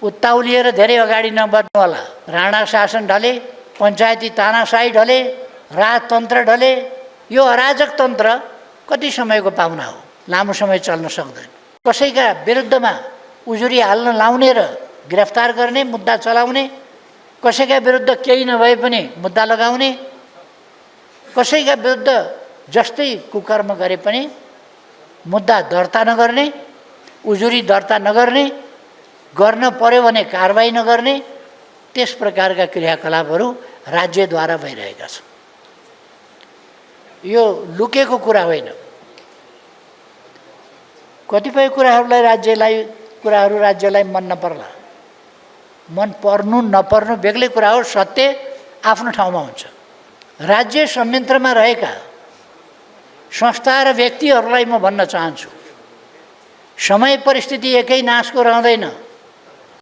उत्ताउलिएर धेरै अगाडि नबढ्नु होला। राणा शासन ढले, पञ्चायती तानाशाही ढले, राजतन्त्र ढले। यो अराजक तन्त्र कति समयको पाहुना हो, लामो समय चल्न सक्दैन। कसैका विरुद्धमा उजुरी हाल्न लाउने र गिरफ्तार गर्ने, मुद्दा चलाउने, कसैका विरुद्ध केही नभए पनि मुद्दा लगाउने, कसैका विरुद्ध जस्तै कुकर्म गरे पनि मुद्दा दर्ता नगर्ने, उजुरी दर्ता नगर्ने, गर्न पर्यो भने कारबाही नगर्ने, त्यस प्रकारका क्रियाकलापहरू राज्यद्वारा भइरहेका छन्। यो लुकेको कुरा होइन। कतिपय कुराहरू राज्यलाई मन नपर्ला, मन पर्नु नपर्नु बेग्लै कुरा हो, सत्य आफ्नो ठाउँमा हुन्छ। राज्य संयन्त्रमा रहेका संस्था र व्यक्तिहरूलाई म भन्न चाहन्छु, समय परिस्थिति एकै नासको रहँदैन।